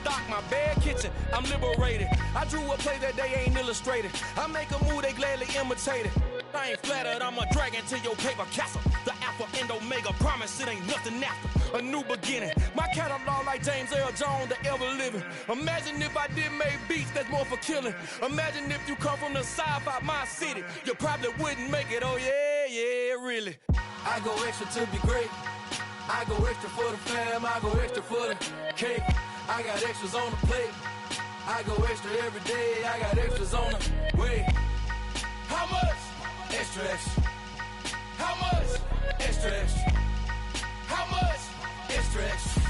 stock, my bed, kitchen, I'm liberated. I drew a play that they ain't illustrated. I make a move, they gladly imitate it. I ain't flattered, I'm a dragon to your paper castle. The Alpha and Omega, promise it ain't nothing after. A new beginning. My catalog like James Earl Jones, the ever living. Imagine if I did make beats that's more for killing. Imagine if you come from the sci-fi, my city. You probably wouldn't make it, oh yeah, really. I go extra to be great. I go extra for the fam, I go extra for the cake. I got extras on the plate. I go extra every day, I got extras on the way. How much? Extra, extra. How much? Extra, extra. How much? Extra, extra.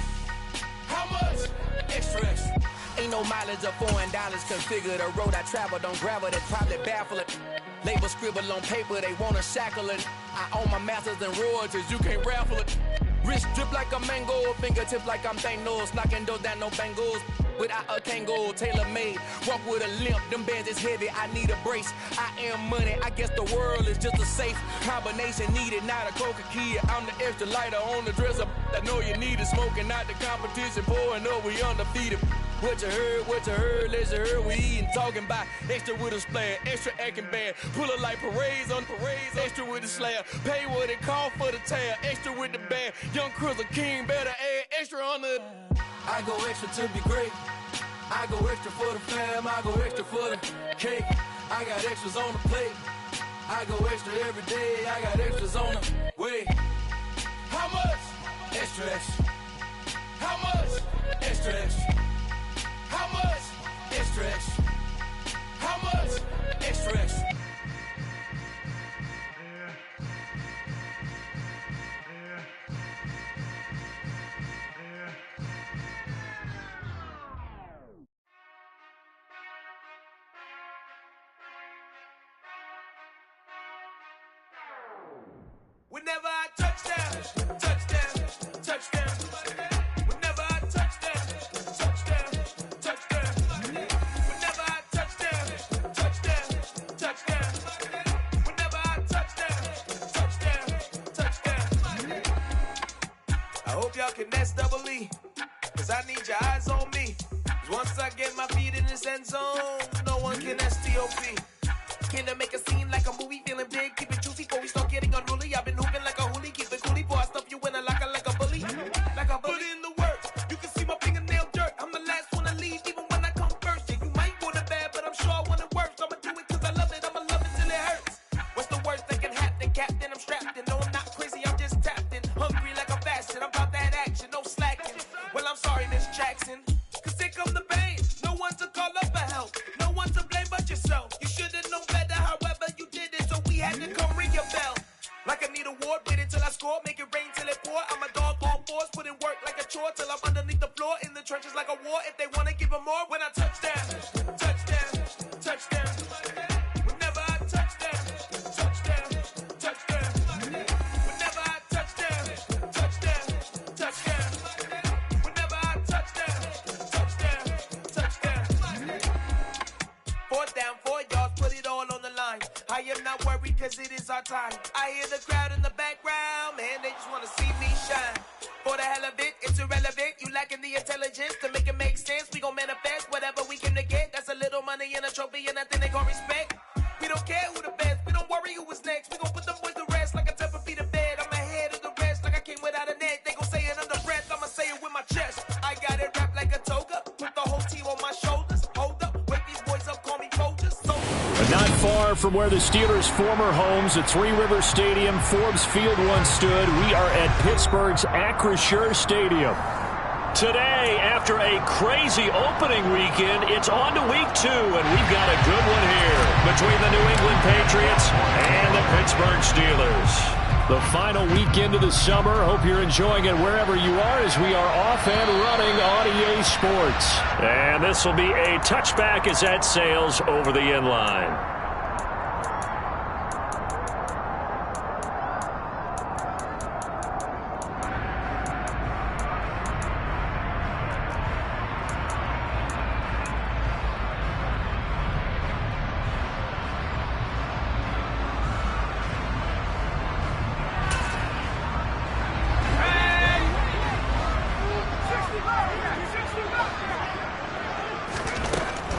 How much? Extra, extra. Ain't no mileage of $4 configure the road I travel. Don't gravel, that probably baffle it. Label scribble on paper, they wanna shackle it. I own my masters and royalties, you can't raffle it. Wrist drip like a mango, fingertips like I'm Thanos, knocking those down no bangles. Without a Kango, tailor-made, walk with a limp, them bands is heavy, I need a brace. I am money, I guess the world is just a safe combination needed, not a coca key. I'm the extra lighter on the dresser, I know you need it, smoking out the competition, pouring up, we undefeated. What you heard, let's hear we eatin', talking about extra with a splash, extra acting bad, pull it like parades on parades, extra with the slab, pay what it cost for the tab, extra with the band, young Chris a king, better add extra on the. I go extra to be great, I go extra for the fam, I go extra for the cake, I got extras on the plate, I go extra every day, I got extras on the way. How much? Extra, extra. How much? Extra, extra. How much? Extra, extra. How much? Extra, extra. Whenever I touchdown, touchdown, touchdown. Whenever I touchdown, touchdown, touchdown. Whenever I touchdown, touchdown, touchdown. Whenever I touchdown, touchdown, touchdown. I hope y'all can nest double E, cause I need your eyes on me. Cause once I get my feet in this end zone, no one can STOP. Can I make a scene like a movie, feeling big, keep it juicy before we start getting unruly. I've been hooping like a hoolie, keep it coolie, boy, I stuff you in a locker like a bully. Like a bully. Put in the work, you can see my fingernail dirt. I'm the last one to leave, even when I come first. Yeah, you might want it bad, but I'm sure I want it worse. I'ma do it cause I love it, I'ma love it till it hurts. What's the worst that can happen, Captain? I'm strapped in, no, I'm not crazy, I'm just tapped in. Hungry like I'm fasting, I'm about that action, no slacking. Well, I'm sorry, Miss Jackson, cause here come the pain. No one to call up for help, no one to blame but yourself. You should've known better, however you did it, so we had to come ring your bell. Like I need a ward, wait until I score, make it rain till it pour. I'm a dog on force, put in work like a chore till I'm underneath the floor, in the trenches like a war. If they wanna give them more, when I touchdown, touchdown, touchdown. Whenever I touchdown, touchdown, touchdown. Whenever I touchdown, touchdown, touchdown. Whenever I touchdown, touchdown, touchdown. Fourth down, 4 yards, put it all on the line. I am not worried cause it is our time. I hear the crowd in the background, man, they just wanna see me shine. For the hell of it, it's irrelevant. You lacking the intelligence to make it make sense. We gon' manifest whatever we came to get. That's a little money and a trophy and nothing they gon' respect. We don't care who the best, we don't worry who is next. We gon' put them boys to rest like a Tempur-Pedic bed. I'm ahead of the rest like I came without a net. They gon' say it under breath, I'ma say it with my chest. I got it wrapped like a toga, put the whole team on my shoulders. Hold up, wake these boys up, call me Folgers. Not far from where the Steelers' former homes at Three River Stadium, Forbes Field once stood, we are at Pittsburgh's Acrisure Stadium. Today, after a crazy opening weekend, it's on to week 2, and we've got a good one here between the New England Patriots and the Pittsburgh Steelers. The final weekend of the summer. Hope you're enjoying it wherever you are as we are off and running on EA Sports. And this will be a touchback as that sails over the end line.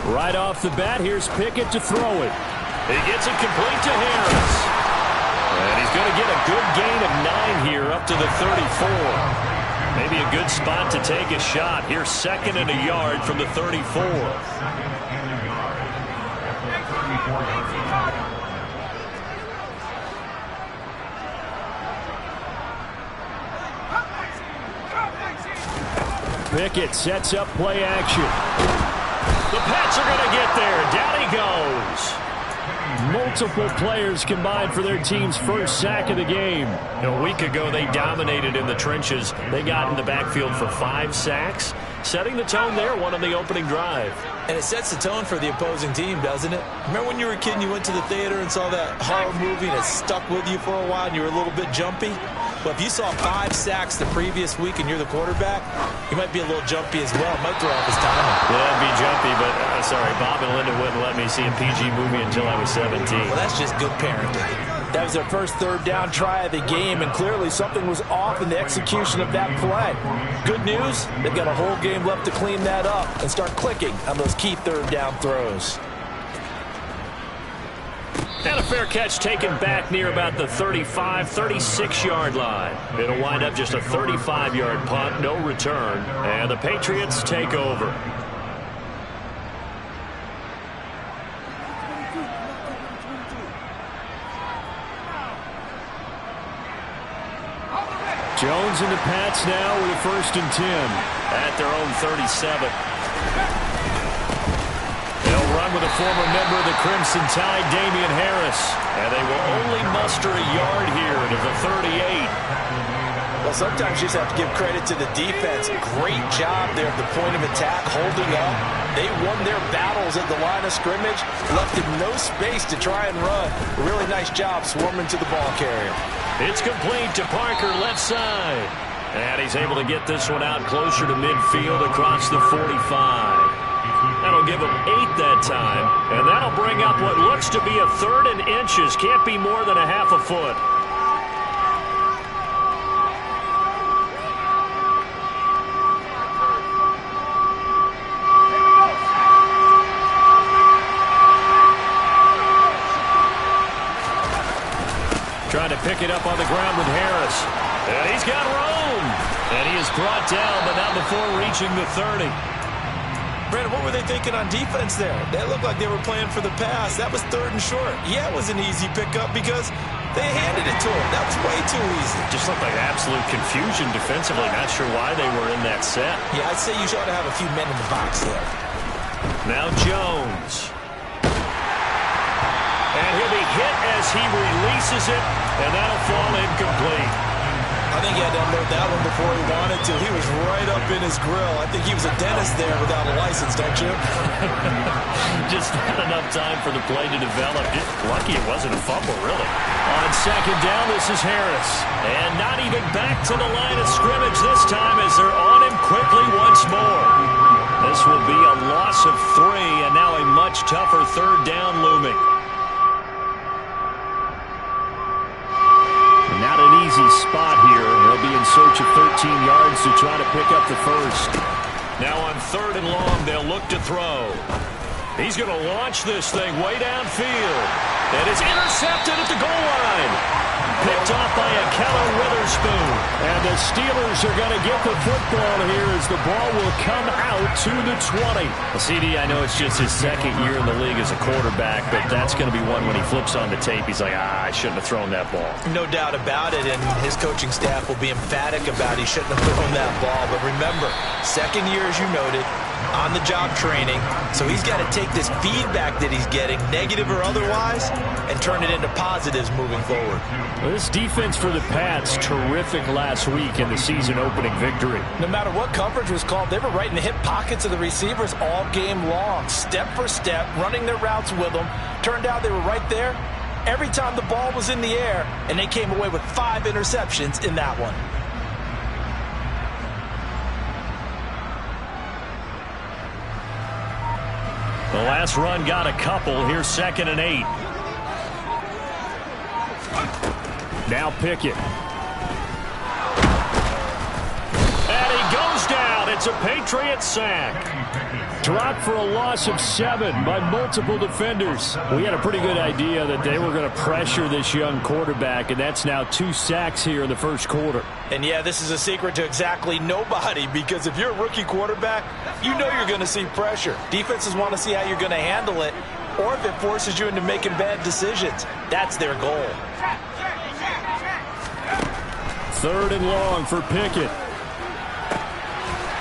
Right off the bat, here's Pickett to throw it. He gets it complete to Harris. And he's going to get a good gain of 9 here up to the 34. Maybe a good spot to take a shot. Here's 2nd and a yard from the 34. Pickett sets up play action. The Pats are going to get there. Down he goes. Multiple players combined for their team's first sack of the game. A week ago, they dominated in the trenches. They got in the backfield for 5 sacks, setting the tone there, one on the opening drive. And it sets the tone for the opposing team, doesn't it? Remember when you were a kid and you went to the theater and saw that horror movie and it stuck with you for a while and you were a little bit jumpy? Well, if you saw 5 sacks the previous week and you're the quarterback, you might be a little jumpy as well. It might throw off his timing. Yeah, I'd be jumpy, but sorry, Bob and Linda wouldn't let me see a PG movie until I was 17. Well, that's just good parenting. That was their first 3rd down try of the game, and clearly something was off in the execution of that play. Good news, they've got a whole game left to clean that up and start clicking on those key 3rd down throws. And a fair catch taken back near about the 35, 36-yard line. It'll wind up just a 35-yard punt, no return, and the Patriots take over. Jones and the Pats now with a 1st and 10 at their own 37. They'll run with a former member of the Crimson Tide, Damian Harris. And they will only muster a yard here to the 38. Well, sometimes you just have to give credit to the defense. Great job there at the point of attack, holding up. They won their battles at the line of scrimmage, left him no space to try and run. A really nice job swarming to the ball carrier. It's complete to Parker, left side. And he's able to get this one out closer to midfield across the 45. That'll give him 8 that time. And that'll bring up what looks to be a 3rd and inches. Can't be more than a half a foot. Trying to pick it up on the ground with Harris. And he's got room. And he is brought down, but not before reaching the 30. Brandon, what were they thinking on defense there? They looked like they were playing for the pass. That was 3rd and short. Yeah, it was an easy pickup because they handed it to him. That was way too easy. Just looked like absolute confusion defensively. Not sure why they were in that set. Yeah, I'd say you ought to have a few men in the box there. Now Jones. And he'll be hit as he releases it, and that'll fall incomplete. I think he had to unload that one before he wanted to. He was right up in his grill. I think he was a dentist there without a license, don't you? Just not enough time for the play to develop. Just lucky it wasn't a fumble, really. On 2nd down, this is Harris. And not even back to the line of scrimmage this time as they're on him quickly once more. This will be a loss of 3, and now a much tougher 3rd down looming. Not an easy spot here. They'll be in search of 13 yards to try to pick up the 1st. Now on 3rd and long, they'll look to throw. He's going to launch this thing way downfield. And it's intercepted at the goal line. Picked off by a Keller Witherspoon. And the Steelers are going to get the football here as the ball will come out to the 20. CD, I know it's just his 2nd year in the league as a quarterback, but that's going to be one when he flips on the tape. He's like, I shouldn't have thrown that ball. No doubt about it, and his coaching staff will be emphatic about he shouldn't have thrown that ball. But remember, 2nd year, as you noted, on-the-job training. So he's got to take this feedback that he's getting, negative or otherwise, and turn it into positives moving forward. Well, this defense for the Pats, terrific last week in the season-opening victory. No matter what coverage was called, they were right in the hip pockets of the receivers all game long, step for step, running their routes with them. Turned out they were right there every time the ball was in the air, and they came away with 5 interceptions in that one. The last run got a couple. Here's 2nd and 8. Now Pickett. And he goes down. it's a Patriot sack. Dropped for a loss of 7 by multiple defenders. We had a pretty good idea that they were going to pressure this young quarterback, and that's now 2 sacks here in the first quarter. And yeah, this is a secret to exactly nobody, because if you're a rookie quarterback, you know you're going to see pressure. Defenses want to see how you're going to handle it, or if it forces you into making bad decisions. That's their goal. 3rd and long for Pickett.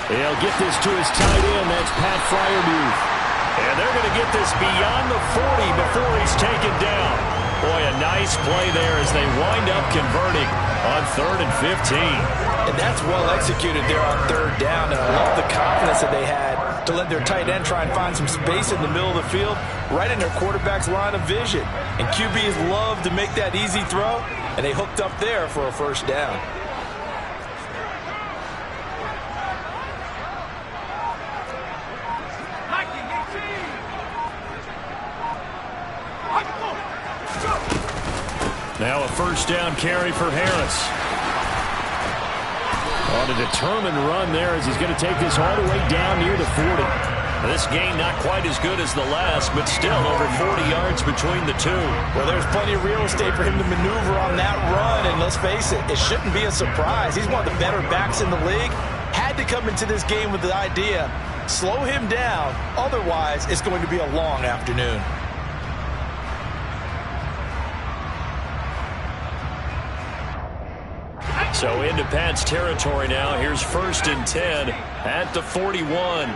He'll get this to his tight end. That's Pat Freiermuth. And they're going to get this beyond the 40 before he's taken down. Boy, a nice play there as they wind up converting on 3rd and 15. And that's well executed there on 3rd down. And I love the confidence that they had to let their tight end try and find some space in the middle of the field, right in their quarterback's line of vision. And QBs love to make that easy throw, and they hooked up there for a 1st down. Now a 1st down carry for Harris. On a determined run there as he's going to take this all the way down near the 40. This game not quite as good as the last, but still over 40 yards between the two. Well, there's plenty of real estate for him to maneuver on that run, and let's face it, it shouldn't be a surprise. He's one of the better backs in the league. Had to come into this game with the idea, slow him down, otherwise it's going to be a long afternoon. So into Pat's territory now. Here's 1st and 10 at the 41.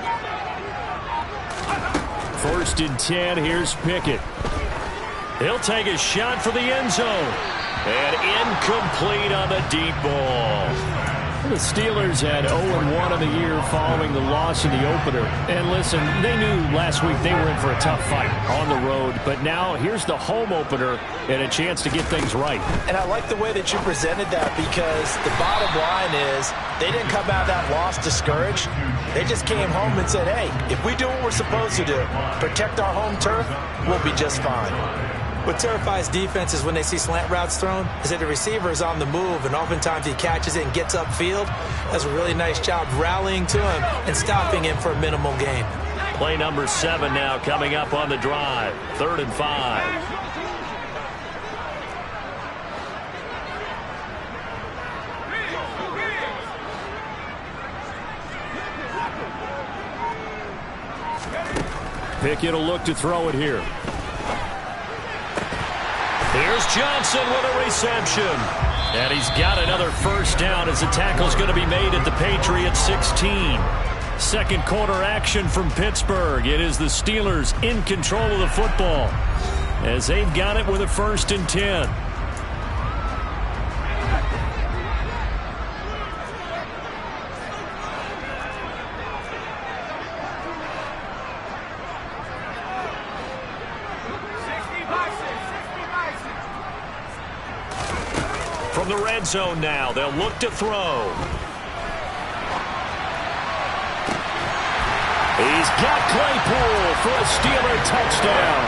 1st and 10. Here's Pickett. He'll take a shot for the end zone. And incomplete on the deep ball. The Steelers had 0-1 on the year following the loss in the opener. And listen, they knew last week they were in for a tough fight on the road. But now here's the home opener and a chance to get things right. And I like the way that you presented that, because the bottom line is they didn't come out of that loss discouraged. They just came home and said, hey, if we do what we're supposed to do, protect our home turf, we'll be just fine. What terrifies defenses when they see slant routes thrown is that the receiver is on the move, and oftentimes he catches it and gets upfield. Does a really nice job rallying to him and stopping him for a minimal gain. Play number 7 now coming up on the drive. 3rd and 5. Pickett will look to throw it here. Here's Johnson with a reception. And he's got another 1st down as the tackle's going to be made at the Patriots 16. Second quarter action from Pittsburgh. It is the Steelers in control of the football as they've got it with a 1st and 10. From the red zone now, they'll look to throw. He's got Claypool for a Steeler touchdown.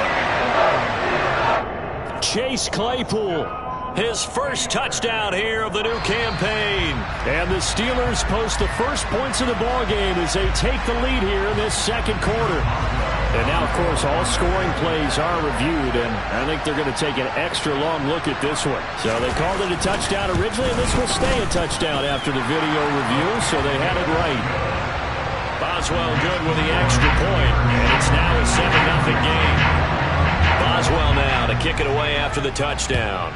Chase Claypool, his 1st touchdown here of the new campaign. And the Steelers post the first points of the ballgame as they take the lead here in this 2nd quarter. And now, of course, all scoring plays are reviewed, and I think they're going to take an extra long look at this one. So they called it a touchdown originally, and this will stay a touchdown after the video review, so they had it right. Boswell good with the extra point, and it's now a 7-0 game. Boswell now to kick it away after the touchdown.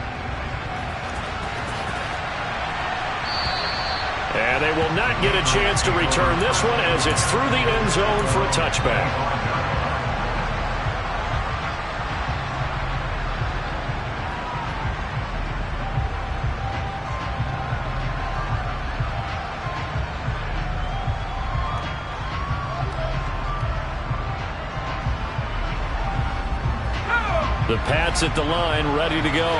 And they will not get a chance to return this one as it's through the end zone for a touchback. The Pats at the line, ready to go.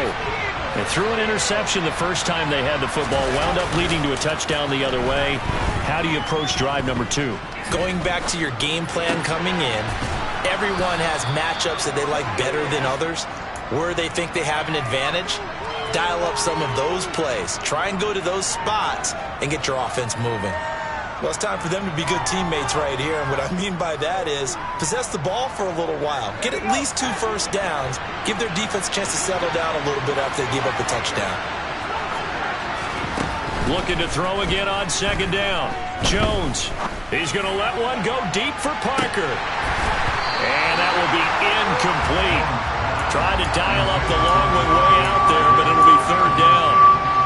They threw an interception the first time they had the football, wound up leading to a touchdown the other way. How do you approach drive number 2? Going back to your game plan coming in, everyone has matchups that they like better than others. Where they think they have an advantage, dial up some of those plays. Try and go to those spots and get your offense moving. Well, it's time for them to be good teammates right here. And what I mean by that is possess the ball for a little while. Get at least 2 first downs. Give their defense a chance to settle down a little bit after they give up a touchdown. Looking to throw again on second down. Jones. He's going to let one go deep for Parker. And that will be incomplete. Trying to dial up the long one way out there, but it'll be third down.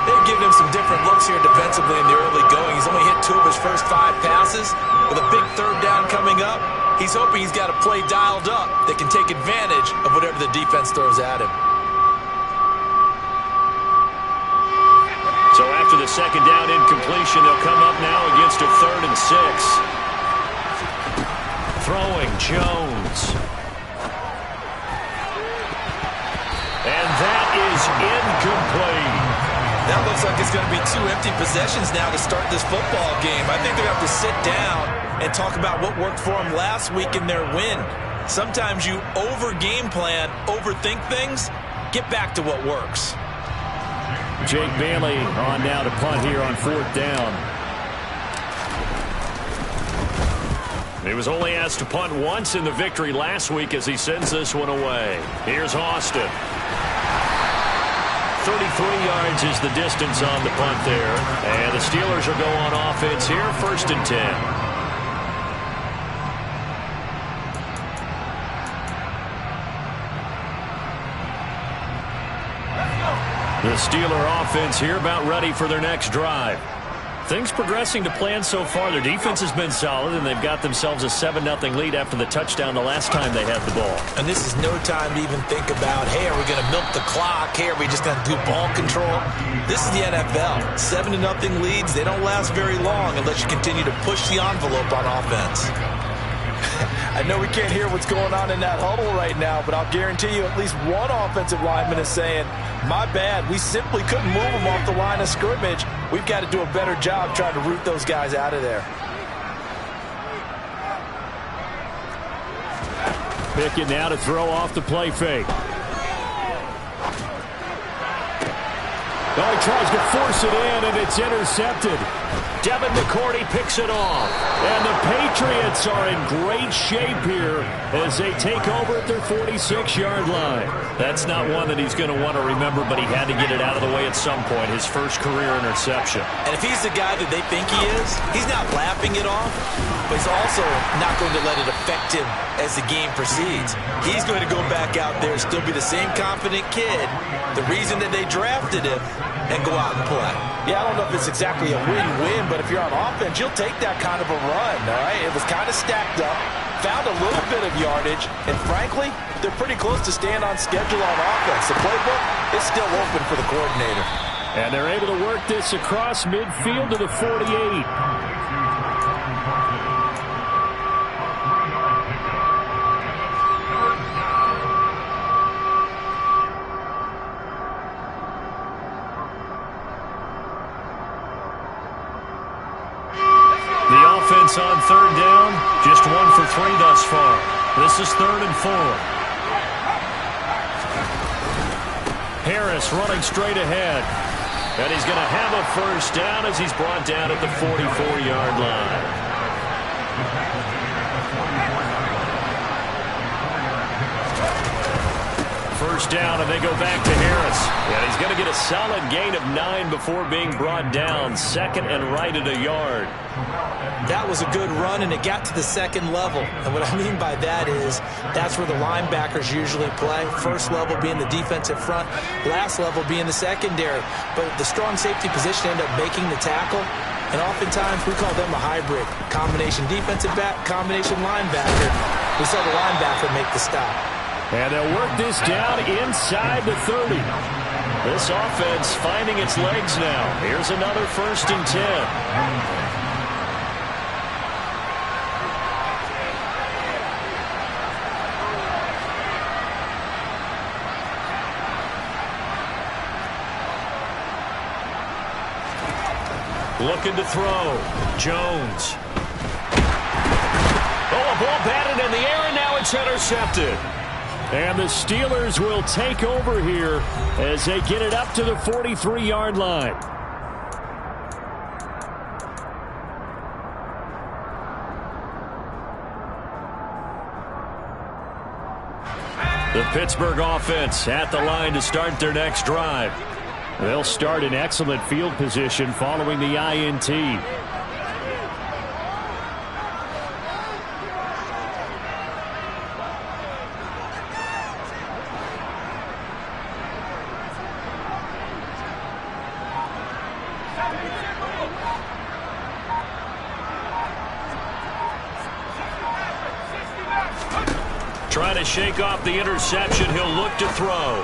They've given him some different looks here defensively in the early going. He's only hit 2 of his first 5 passes. With a big third down coming up, he's hoping he's got a play dialed up that can take advantage of whatever the defense throws at him. So after the second down incompletion, they'll come up now against a 3rd and 6. Throwing Jones. And that is incomplete. That looks like it's going to be 2 empty possessions now to start this football game. I think they're going to have to sit down and talk about what worked for them last week in their win. Sometimes you over-game plan, overthink things, get back to what works. Jake Bailey on now to punt here on 4th down. He was only asked to punt once in the victory last week as he sends this one away. Here's Austin. 33 yards is the distance on the punt there. And the Steelers will go on offense here, 1st and 10. The Steeler offense here about ready for their next drive. Things progressing to plan so far. Their defense has been solid, and they've got themselves a 7-0 lead after the touchdown the last time they had the ball. And this is no time to even think about, hey, are we going to milk the clock? Hey, are we just going to do ball control? This is the NFL. 7-0 leads, they don't last very long unless you continue to push the envelope on offense. I know we can't hear what's going on in that huddle right now, but I'll guarantee you at least one offensive lineman is saying, my bad, we simply couldn't move them off the line of scrimmage. We've got to do a better job trying to root those guys out of there. Pickett now to throw off the play fake. Oh, he tries to force it in, and it's intercepted. Devin McCourty picks it off. And the Patriots are in great shape here as they take over at their 46-yard line. That's not one that he's going to want to remember, but he had to get it out of the way at some point, his first career interception. And if he's the guy that they think he is, he's not laughing it off, but he's also not going to let it affect him as the game proceeds. He's going to go back out there and still be the same confident kid, the reason that they drafted him, and go out and play. Yeah, I don't know if it's exactly a win-win, but if you're on offense, you'll take that kind of a run, all right? It was kind of stacked up, found a little bit of yardage, and frankly, they're pretty close to staying on schedule on offense. The playbook is still open for the coordinator. And they're able to work this across midfield to the 48. On 3rd down, just 1 for 3 thus far. This is 3rd and 4. Harris running straight ahead. And he's going to have a first down as he's brought down at the 44-yard line. First down, and they go back to Harris. And he's going to get a solid gain of 9 before being brought down. 2nd and right at a yard. That was a good run, and it got to the 2nd level. And what I mean by that is that's where the linebackers usually play. First level being the defensive front, last level being the secondary. But the strong safety position ended up making the tackle. And oftentimes we call them a hybrid. Combination defensive back, combination linebacker. We saw the linebacker make the stop. And they'll work this down inside the 30. This offense finding its legs now. Here's another 1st and 10. Looking to throw. Jones. Oh, a ball batted in the air, and now it's intercepted. And the Steelers will take over here as they get it up to the 43-yard line. The Pittsburgh offense at the line to start their next drive. They'll start in excellent field position following the INT. Trying to shake off the interception. He'll look to throw.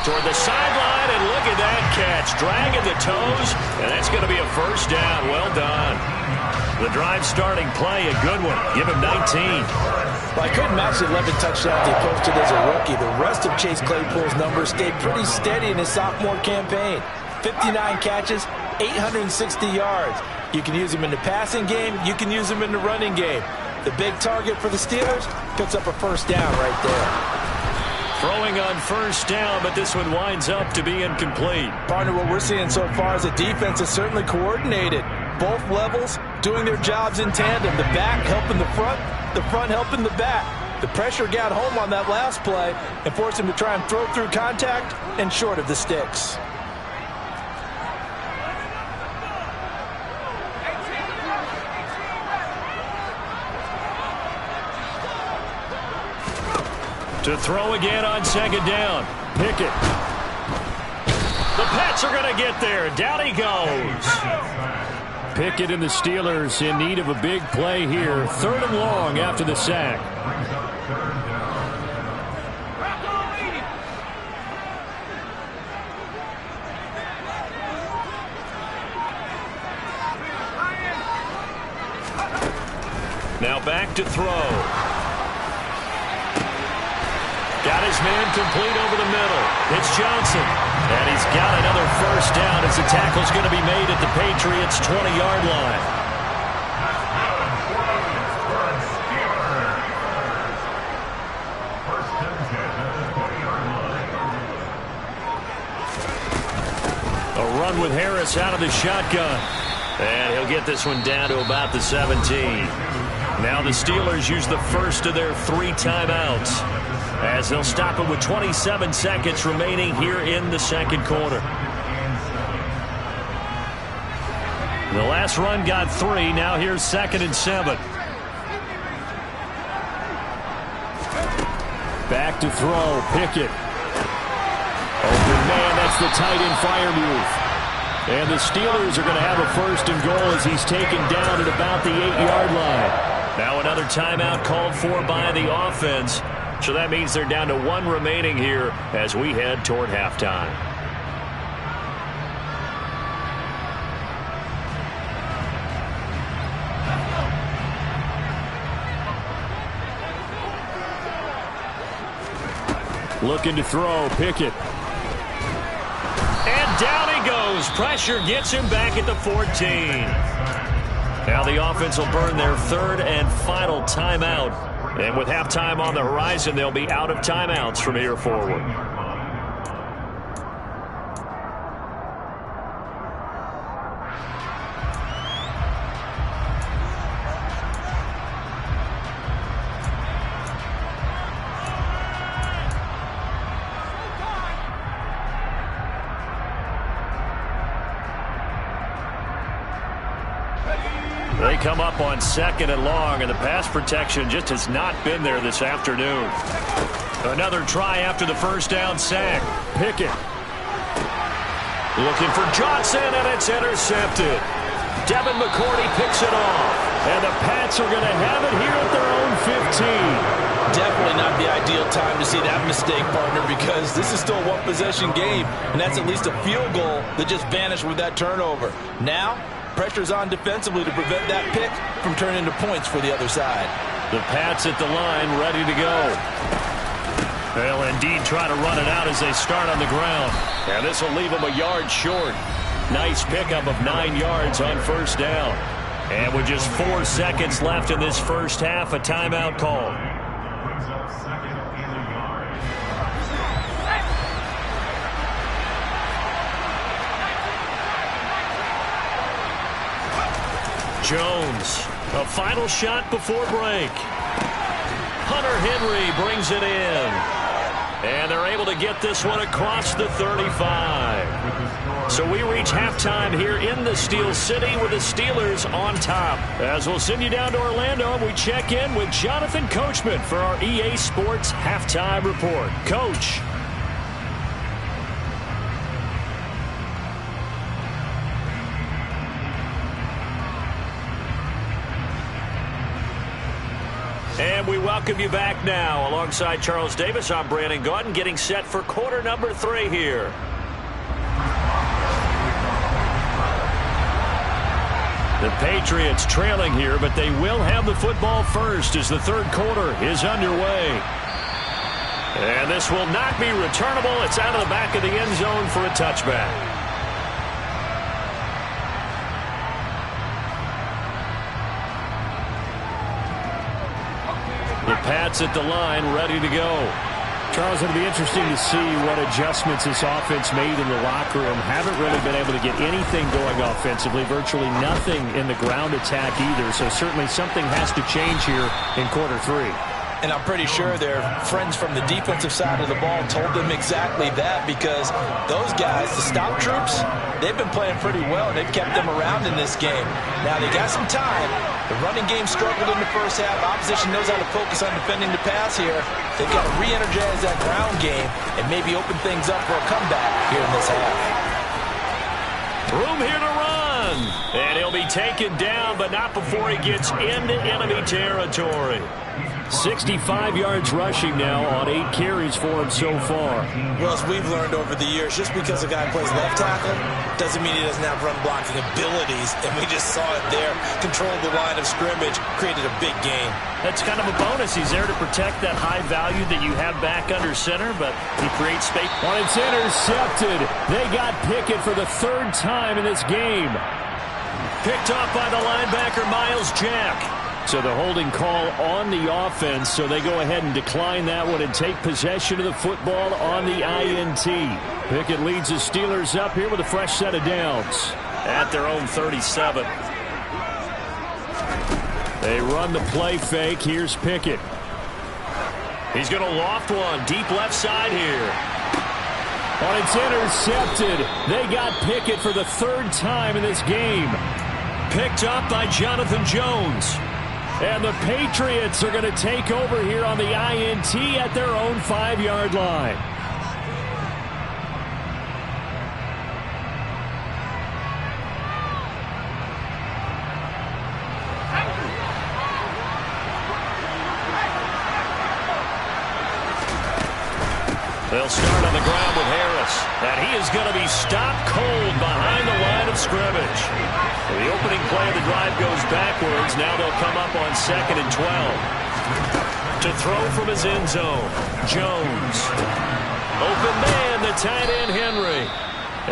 Toward the sideline, and look at that catch. Dragging the toes, and that's going to be a first down. Well done. The drive starting play, a good one. Give him 19. Well, I couldn't match the 11 touchdowns he posted as a rookie. The rest of Chase Claypool's numbers stayed pretty steady in his sophomore campaign. 59 catches, 860 yards. You can use him in the passing game. You can use him in the running game. The big target for the Steelers picks up a first down right there. Throwing on first down, but this one winds up to be incomplete. Partner, what we're seeing so far is the defense is certainly coordinated. Both levels doing their jobs in tandem. The back helping the front helping the back. The pressure got home on that last play and forced him to try and throw through contact and short of the sticks. To throw again on second down. Pickett. The Pats are going to get there. Down he goes. Pickett and the Steelers in need of a big play here. 3rd and long after the sack. Now back to throw. Got his man complete over the middle. It's Johnson. And he's got another first down as the tackle's going to be made at the Patriots' 20-yard line. A run with Harris out of the shotgun. And he'll get this one down to about the 17. Now the Steelers use the first of their 3 timeouts, as they'll stop it with 27 seconds remaining here in the second quarter. The last run got 3. Now here's 2nd and 7. Back to throw. Pickett. Open man. That's the tight end fire move. And the Steelers are going to have a 1st and goal as he's taken down at about the 8-yard line. Now another timeout called for by the offense. So that means they're down to 1 remaining here as we head toward halftime. Looking to throw. Pickett. And down he goes. Pressure gets him back at the 14. Now the offense will burn their 3rd and final timeout. And with halftime on the horizon, they'll be out of timeouts from here forward. They come up on 2nd and long, and the pass protection just has not been there this afternoon. Another try after the first down sack. Pickett. Looking for Johnson, and it's intercepted. Devin McCourty picks it off. And the Pats are going to have it here at their own 15. Definitely not the ideal time to see that mistake, partner, because this is still a one-possession game, and that's at least a field goal that just vanished with that turnover. Now, pressure's on defensively to prevent that pick from turning into points for the other side. The Pats at the line, ready to go. They'll indeed try to run it out as they start on the ground. And this will leave them a yard short. Nice pickup of 9 yards on first down. And with just 4 seconds left in this first half, a timeout call. Jones, a final shot before break. Hunter Henry brings it in. And they're able to get this one across the 35. So we reach halftime here in the Steel City with the Steelers on top. As we'll send you down to Orlando, and we check in with Jonathan Coachman for our EA Sports Halftime Report. Coach. And we welcome you back now. Alongside Charles Davis, I'm Brandon Gaudin, getting set for quarter number 3 here. The Patriots trailing here, but they will have the football first as the third quarter is underway. And this will not be returnable. It's out of the back of the end zone for a touchback. The Pats at the line, ready to go. Charles, it'll be interesting to see what adjustments this offense made in the locker room. Haven't really been able to get anything going offensively, virtually nothing in the ground attack either. So certainly something has to change here in quarter 3. And I'm pretty sure their friends from the defensive side of the ball told them exactly that, because those guys, the stop troops, they've been playing pretty well, and they've kept them around in this game. Now, they got some time. The running game struggled in the first half. Opposition knows how to focus on defending the pass here. They've got to re-energize that ground game and maybe open things up for a comeback here in this half. Room here to run. And he'll be taken down, but not before he gets into enemy territory. 65 yards rushing now on 8 carries for him so far. Well, as we've learned over the years, just because a guy plays left tackle doesn't mean he doesn't have run blocking abilities, and we just saw it there. Controlled the line of scrimmage, created a big game. That's kind of a bonus. He's there to protect that high value that you have back under center, but he creates space. When it's intercepted, they got Pickett for the 3rd time in this game. Picked off by the linebacker, Miles Jack. So the holding call on the offense, so they go ahead and decline that one and take possession of the football on the INT. Pickett leads the Steelers up here with a fresh set of downs at their own 37. They run the play fake. Here's Pickett. He's going to loft one deep left side here. When it's intercepted, they got Pickett for the 3rd time in this game. Picked up by Jonathan Jones. And the Patriots are going to take over here on the INT at their own 5-yard line. They'll start on the ground with Harris. And he is going to be stopped cold behind the line of scrimmage. The opening play of the drive goes backwards. Now they'll come up on 2nd and 12. To throw from his end zone, Jones. Open man, the tight end, Henry.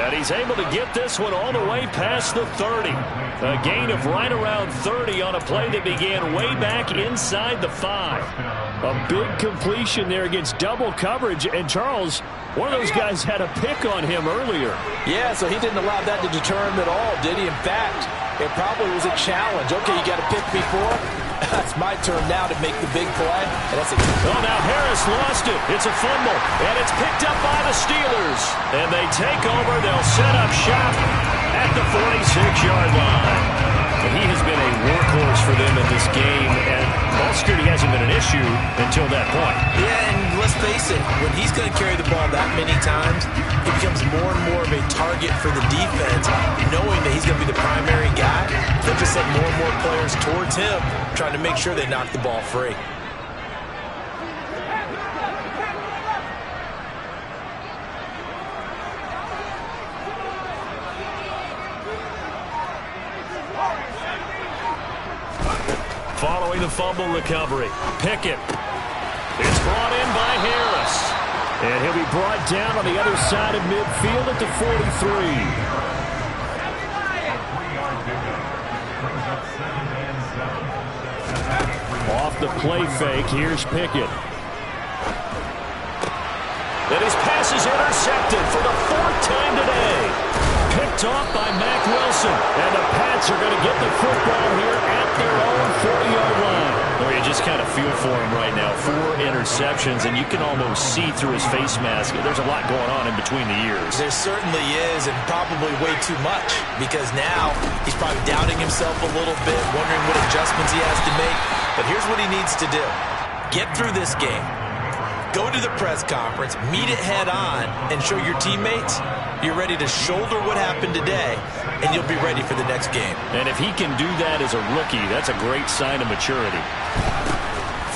And he's able to get this one all the way past the 30. A gain of right around 30 on a play that began way back inside the 5. A big completion there against double coverage. And Charles, one of those guys had a pick on him earlier. Yeah, so he didn't allow that to deter him at all, did he? In fact, it probably was a challenge. Okay, you got to pick me for it. That's my turn now to make the big play. And that's now Harris lost it. It's a fumble, and it's picked up by the Steelers. And they take over. They'll set up shop at the 46-yard line. And he has been a workhorse for them in this game, and ball security hasn't been an issue until that point. Yeah, and let's face it, when he's going to carry the ball that many times, he becomes more and more of a target for the defense, knowing that he's going to be the primary guy. They'll just send more and more players towards him, trying to make sure they knock the ball free. Following the fumble recovery, Pickett. It's brought in by Harris. And he'll be brought down on the other side of midfield at the 43. Off the play fake, here's Pickett. And his pass is intercepted for the 4th time today. Picked off by Mack Wilson. And the Pats are going to get the football here at their own 40-yard line. Or you just kind of feel for him right now. 4 interceptions, and you can almost see through his face mask. There's a lot going on in between the ears. There certainly is, and probably way too much, because now he's probably doubting himself a little bit, wondering what adjustments he has to make. But here's what he needs to do. Get through this game. Go to the press conference, meet it head on, and show your teammates you're ready to shoulder what happened today, and you'll be ready for the next game. And if he can do that as a rookie, that's a great sign of maturity.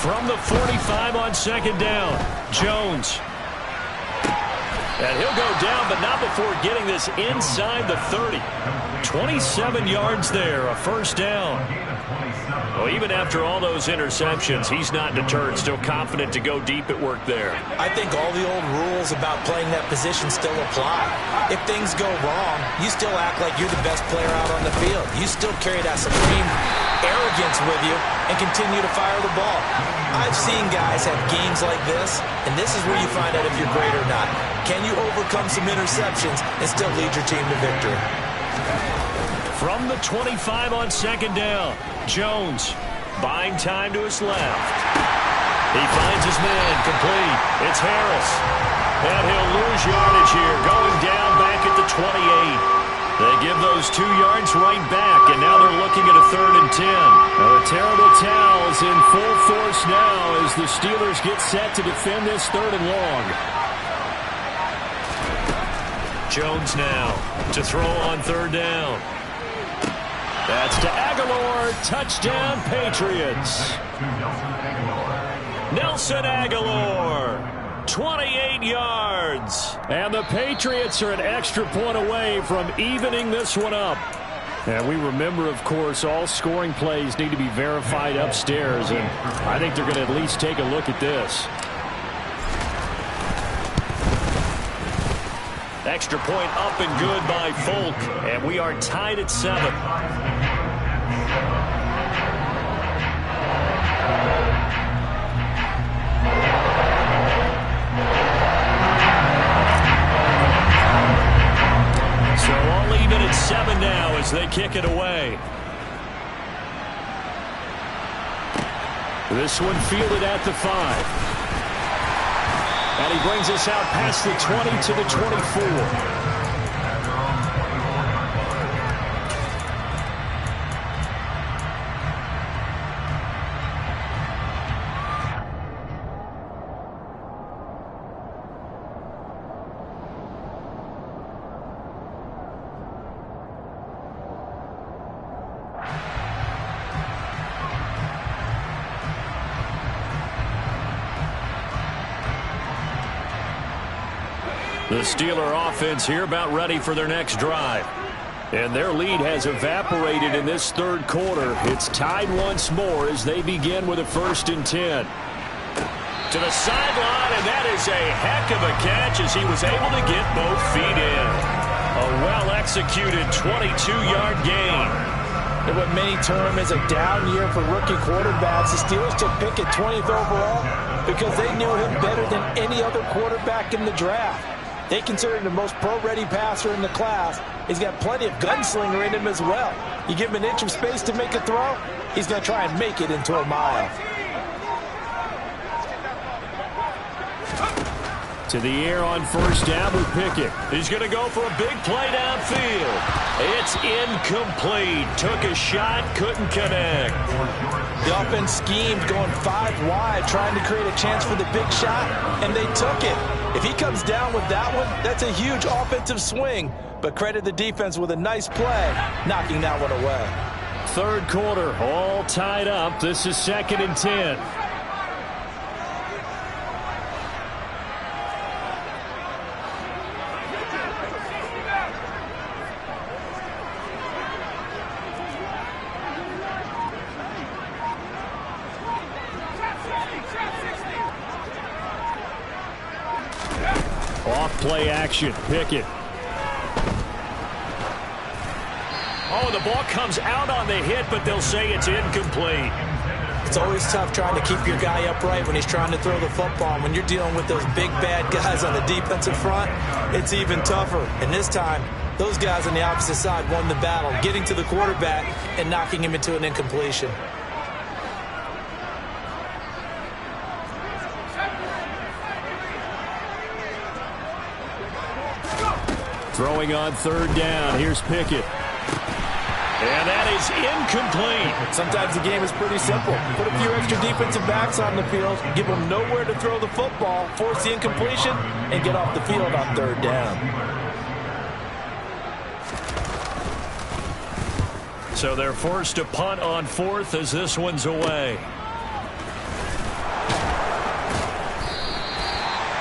From the 45 on second down, Jones. And he'll go down, but not before getting this inside the 30. 27 yards there, a first down. Well, even after all those interceptions, he's not deterred, still confident to go deep at work there. I think all the old rules about playing that position still apply. If things go wrong, you still act like you're the best player out on the field. You still carry that supreme arrogance with you and continue to fire the ball. I've seen guys have games like this, and this is where you find out if you're great or not. Can you overcome some interceptions and still lead your team to victory? From the 25 on second down, Jones buying time to his left. He finds his man complete. It's Harris. And he'll lose yardage here, going down back at the 28. They give those 2 yards right back, and now they're looking at a 3rd and 10. Now the terrible towels in full force now as the Steelers get set to defend this 3rd and long. Jones now to throw on 3rd down. That's to Aguilar. Touchdown, Patriots. Nelson Aguilar, 28 yards. And the Patriots are an extra point away from evening this one up. And we remember, of course, all scoring plays need to be verified upstairs. And I think they're going to at least take a look at this. Extra point up and good by Folk. And we are tied at 7. So all even at 7 now as they kick it away. This one fielded at the 5. And he brings us out past the 20 to the 24. The Steeler offense here about ready for their next drive. And their lead has evaporated in this 3rd quarter. It's tied once more as they begin with a 1st and 10. To the sideline, and that is a heck of a catch as he was able to get both feet in. A well-executed 22-yard gain. And what many term as a down year for rookie quarterbacks, the Steelers took Pickett 20th overall because they knew him better than any other quarterback in the draft. They consider him the most pro-ready passer in the class. He's got plenty of gunslinger in him as well. You give him an inch of space to make a throw, he's going to try and make it into a mile. To the air on 1st down with Pickett. He's going to go for a big play downfield. It's incomplete. Took a shot, couldn't connect. The offense schemed going 5 wide, trying to create a chance for the big shot, and they took it. If he comes down with that one, that's a huge offensive swing. But credit the defense with a nice play, knocking that one away. 3rd quarter, all tied up. This is 2nd and 10. Off-play action, Pickett. Oh, the ball comes out on the hit, but they'll say it's incomplete. It's always tough trying to keep your guy upright when he's trying to throw the football. When you're dealing with those big, bad guys on the defensive front, it's even tougher. And this time, those guys on the opposite side won the battle, getting to the quarterback and knocking him into an incompletion. Throwing on third down. Here's Pickett. And that is incomplete. Sometimes the game is pretty simple. Put a few extra defensive backs on the field, give them nowhere to throw the football, force the incompletion, and get off the field on third down. So they're forced to punt on fourth as this one's away.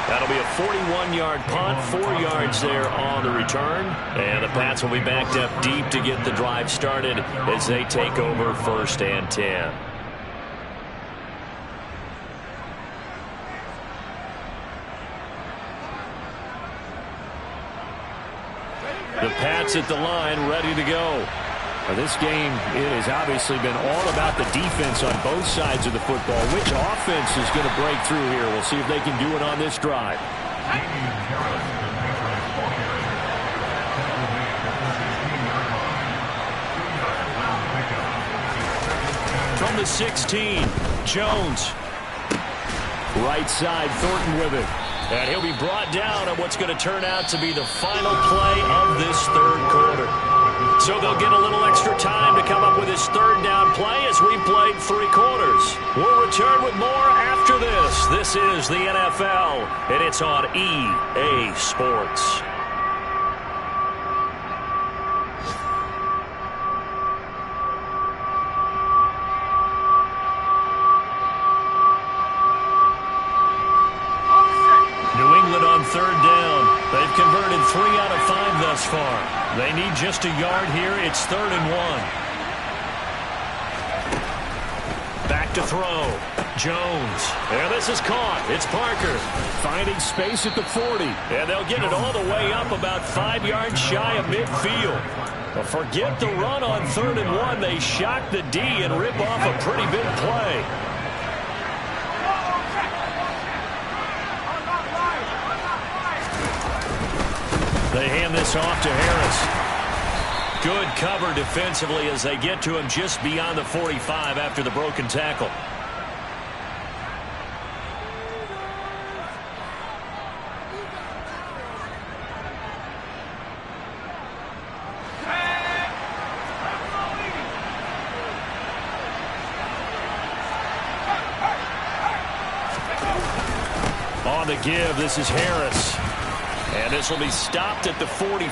That'll be a 41-yard punt, 4 yards there on the return. And the Pats will be backed up deep to get the drive started as they take over 1st and 10. The Pats at the line, ready to go. This game, it has obviously been all about the defense on both sides of the football. Which offense is going to break through here? We'll see if they can do it on this drive. From the 16, Jones. Right side, Thornton with it. And he'll be brought down on what's going to turn out to be the final play of this third quarter. So they'll get a little extra time to come up with his third down play as we played 3 quarters. We'll return with more after this. This is the NFL, and it's on EA Sports. New England on third down. They've converted 3 out of 5 thus far. They need just a yard here. It's 3rd and 1. Back to throw. Jones. And this is caught. It's Parker. Finding space at the 40. And they'll get it all the way up about 5 yards shy of midfield. But forget the run on 3rd and 1. They shock the D and rip off a pretty big play. They hand this off to Harris. Good cover defensively as they get to him just beyond the 45 after the broken tackle. On the give, this is Harris. And this will be stopped at the 44.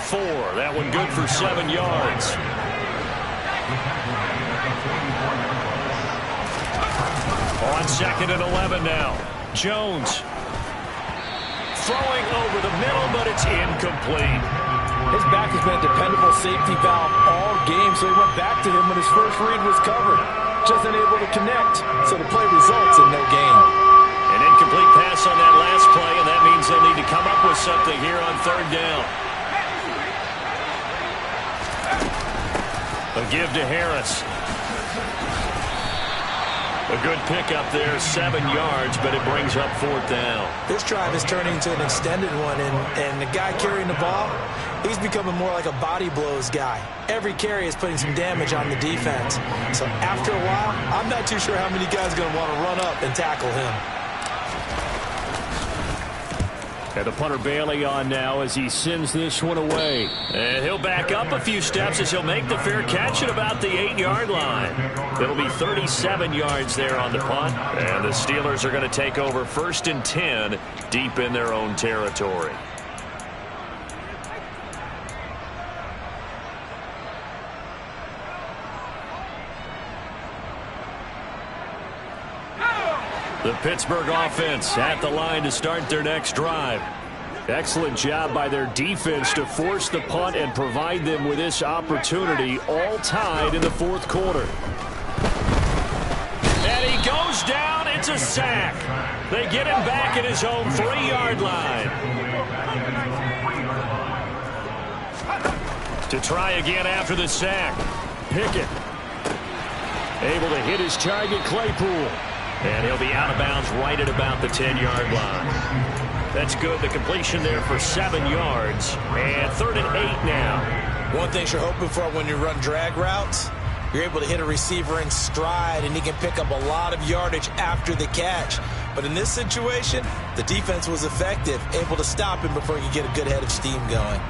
That one good for 7 yards. On 2nd and 11 now. Jones. Throwing over the middle, but it's incomplete. His back has been a dependable safety valve all game, so he went back to him when his first read was covered. Just unable to connect, so the play results in no gain. An incomplete pass on that last play, and that means they'll need to come up with something here on 3rd down. A give to Harris. A good pickup there, 7 yards, but it brings up 4th down. This drive is turning into an extended one, and the guy carrying the ball, he's becoming more like a body blows guy. Every carry is putting some damage on the defense. So after a while, I'm not too sure how many guys are going to want to run up and tackle him. And the punter Bailey on now as he sends this one away. And he'll back up a few steps as he'll make the fair catch at about the 8-yard line. It'll be 37 yards there on the punt. And the Steelers are going to take over 1st and 10 deep in their own territory. The Pittsburgh offense at the line to start their next drive. Excellent job by their defense to force the punt and provide them with this opportunity, all tied in the 4th quarter. And he goes down. It's a sack. They get him back at his own 3-yard line. To try again after the sack. Pickett. Able to hit his target, Claypool. And he'll be out of bounds right at about the 10-yard line. That's good. The completion there for 7 yards. And 3rd and 8 now. One thing you're hoping for when you run drag routes, you're able to hit a receiver in stride, and he can pick up a lot of yardage after the catch. But in this situation, the defense was effective, able to stop him before he could get a good head of steam going.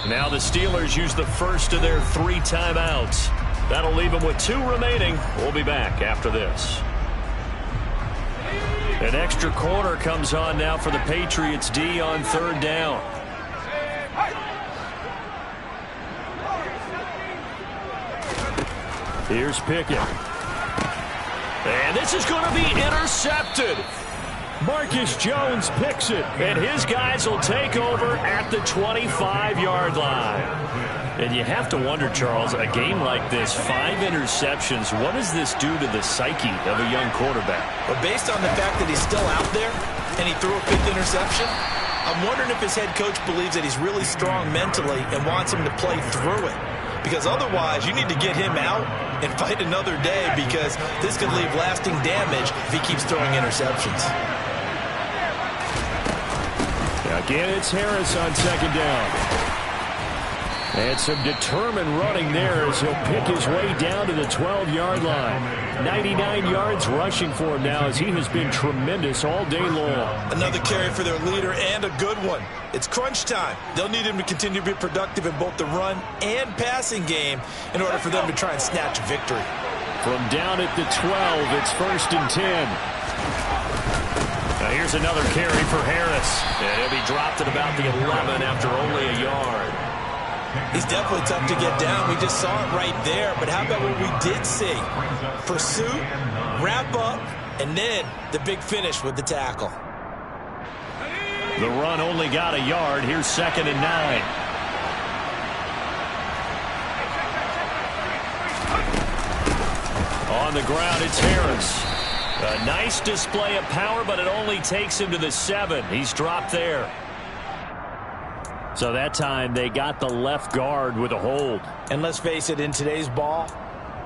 Now the Steelers use the first of their 3 timeouts. That'll leave them with 2 remaining. We'll be back after this. An extra corner comes on now for the Patriots D on 3rd down. Here's Pickett. And this is going to be intercepted. Marcus Jones picks it, and his guys will take over at the 25-yard line. And you have to wonder, Charles, a game like this, 5 interceptions, what does this do to the psyche of a young quarterback? But based on the fact that he's still out there and he threw a 5th interception, I'm wondering if his head coach believes that he's really strong mentally and wants him to play through it. Because otherwise, you need to get him out and fight another day, because this could leave lasting damage if he keeps throwing interceptions. Again, it's Harris on 2nd down. And some determined running there as he'll pick his way down to the 12-yard line. 99 yards rushing for him now, as he has been tremendous all day long. Another carry for their leader, and a good one. It's crunch time. They'll need him to continue to be productive in both the run and passing game in order for them to try and snatch victory. From down at the 12, it's 1st and 10. Now here's another carry for Harris. And he'll be dropped at about the 11 after only a yard. He's definitely tough to get down. We just saw it right there. But how about what we did see? Pursuit, wrap up, and then the big finish with the tackle. The run only got a yard. Here's 2nd and 9. On the ground, it's Harris. A nice display of power, but it only takes him to the 7. He's dropped there. So that time they got the left guard with a hold. And let's face it, in today's ball,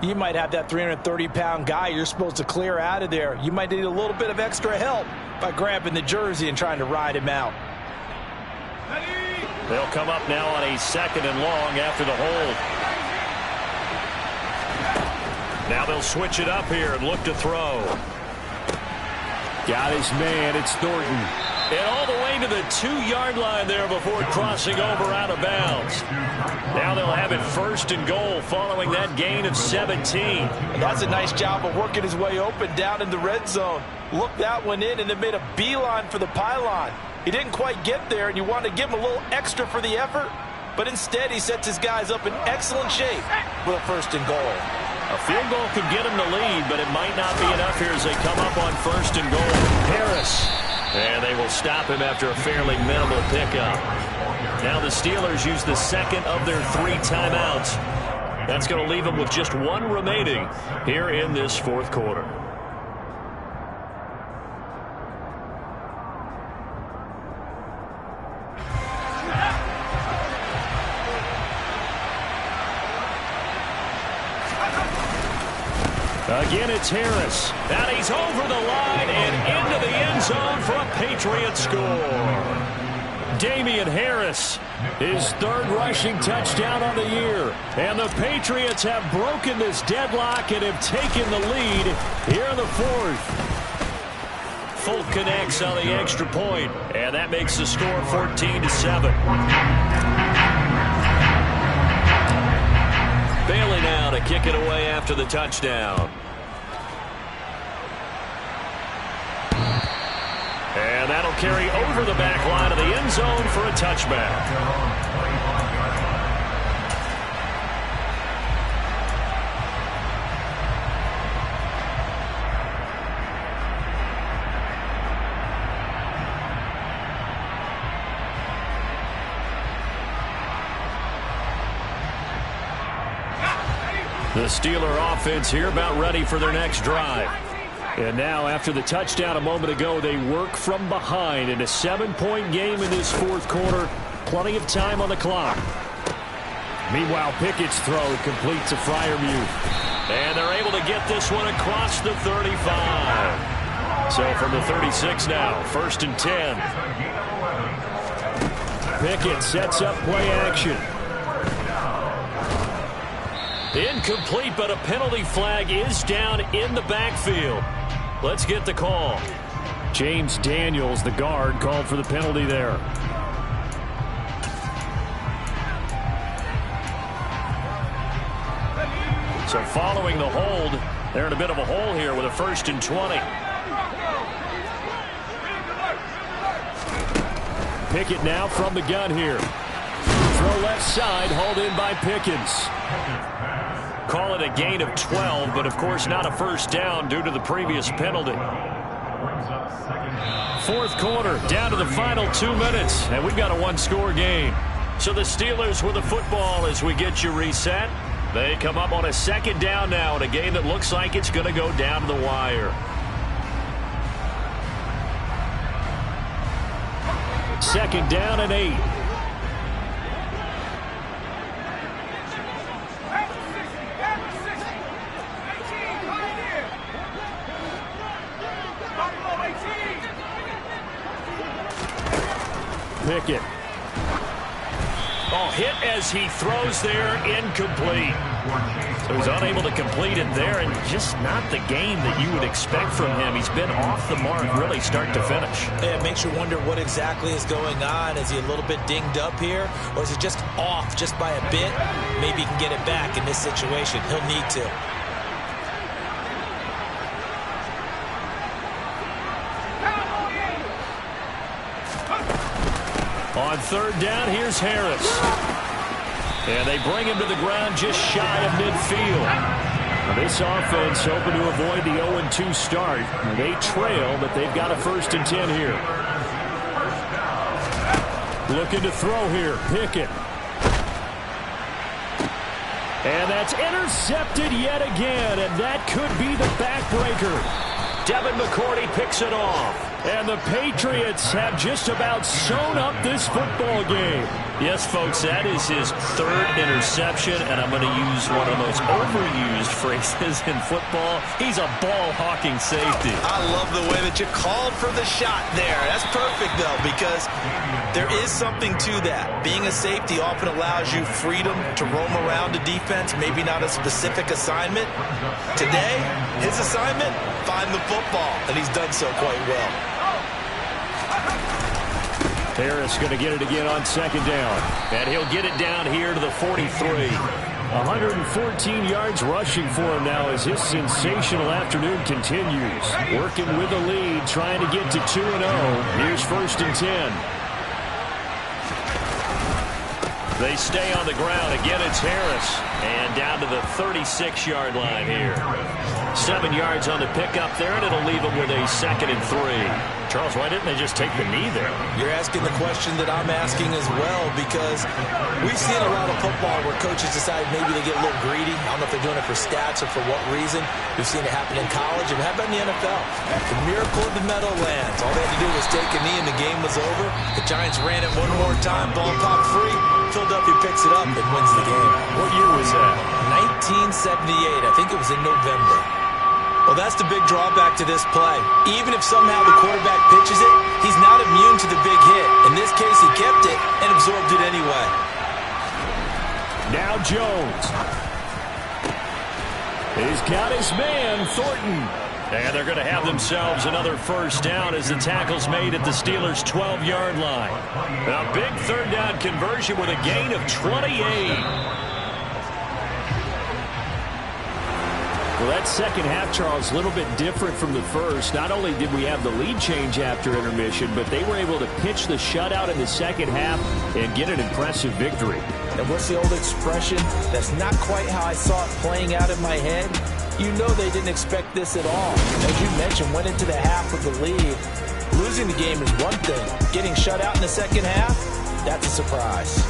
you might have that 330-pound guy you're supposed to clear out of there. You might need a little bit of extra help by grabbing the jersey and trying to ride him out. They'll come up now on a 2nd and long after the hold. Now they'll switch it up here and look to throw. Got his man. It's Thornton. And all the way to the 2-yard line there before crossing over out of bounds. Now they'll have it 1st and goal following that gain of 17. And that's a nice job of working his way open down in the red zone. Looked that one in and then made a beeline for the pylon. He didn't quite get there, and you want to give him a little extra for the effort. But instead, he sets his guys up in excellent shape with a 1st and goal. A field goal could get him the lead, but it might not be enough here as they come up on 1st and goal. Harris. And they will stop him after a fairly minimal pickup. Now the Steelers use the 2nd of their 3 timeouts. That's going to leave them with just 1 remaining here in this 4th quarter. Again, it's Harris. And he's over the line and into the end zone for a Patriot score. Damian Harris, his 3rd rushing touchdown on the year. And the Patriots have broken this deadlock and have taken the lead here in the 4th. Folk connects on the extra point, and that makes the score 14-7. Bailey now to kick it away after the touchdown. And that'll carry over the back line of the end zone for a touchback. The Steeler offense here about ready for their next drive. And now, after the touchdown a moment ago, they work from behind in a 7-point game in this 4th quarter. Plenty of time on the clock. Meanwhile, Pickett's throw completes a Freiermuth. And they're able to get this one across the 35. So from the 36 now, 1st and 10. Pickett sets up play action. Incomplete, but a penalty flag is down in the backfield. Let's get the call. James Daniels, the guard, called for the penalty there. So following the hold, they're in a bit of a hole here with a 1st and 20. Pickett now from the gun here. Throw left side, hauled in by Pickens. Call it a gain of 12, but of course not a first down due to the previous penalty. 4th quarter, down to the final 2 minutes, and we've got a one-score game. So the Steelers with the football as we get you reset. They come up on a 2nd down now in a game that looks like it's going to go down to the wire. 2nd down and 8. Pickett. Oh, hit as he throws there, incomplete. So he's unable to complete it there, and just not the game that you would expect from him. He's been off the mark really start to finish. Yeah, it makes you wonder what exactly is going on. Is he a little bit dinged up here, or is he just off just by a bit? Maybe he can get it back in this situation. He'll need to. On 3rd down, here's Harris. And they bring him to the ground just shy of midfield. Now this offense hoping to avoid the 0-2 start. They trail, but they've got a 1st and 10 here. Looking to throw here, Pickett. And that's intercepted yet again, and that could be the backbreaker. Devin McCourty picks it off. And the Patriots have just about sewn up this football game. Yes, folks, that is his 3rd interception, and I'm going to use one of the most overused phrases in football. He's a ball-hawking safety. I love the way that you called for the shot there. That's perfect, though, because there is something to that. Being a safety often allows you freedom to roam around the defense, maybe not a specific assignment. Today, his assignment, find the football, and he's done so quite well. Harris going to get it again on 2nd down. And he'll get it down here to the 43. 114 yards rushing for him now as his sensational afternoon continues. Working with the lead, trying to get to 2-0. Here's 1st and 10. They stay on the ground. Again, it's Harris. And down to the 36-yard line here. 7 yards on the pickup there, and it'll leave him with a 2nd and 3. Charles, why didn't they just take the knee there? You're asking the question that I'm asking as well, because we've seen a lot of football where coaches decide maybe they get a little greedy. I don't know if they're doing it for stats or for what reason. We've seen it happen in college, and how about in the NFL? The miracle of the Meadowlands. All they had to do was take a knee, and the game was over. The Giants ran it one more time, ball popped free. Philadelphia picks it up and wins the game. What year was that? 1978. I think it was in November. Well, that's the big drawback to this play. Even if somehow the quarterback pitches it, he's not immune to the big hit. In this case, he kept it and absorbed it anyway. Now Jones. He's got his man, Thornton. And they're going to have themselves another 1st down as the tackle's made at the Steelers' 12-yard line. A big 3rd down conversion with a gain of 28. Well, that second half, Charles, a little bit different from the first. Not only did we have the lead change after intermission, but they were able to pitch the shutout in the second half and get an impressive victory. And what's the old expression? That's not quite how I saw it playing out in my head. You know they didn't expect this at all. As you mentioned, went into the half with the lead. Losing the game is one thing. Getting shut out in the second half, that's a surprise.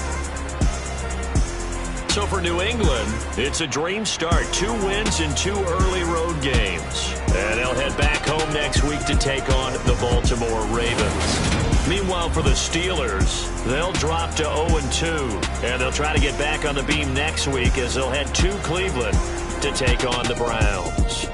So for New England, it's a dream start. 2 wins in 2 early road games. And they'll head back home next week to take on the Baltimore Ravens. Meanwhile, for the Steelers, they'll drop to 0-2. And they'll try to get back on the beam next week as they'll head to Cleveland to take on the Browns.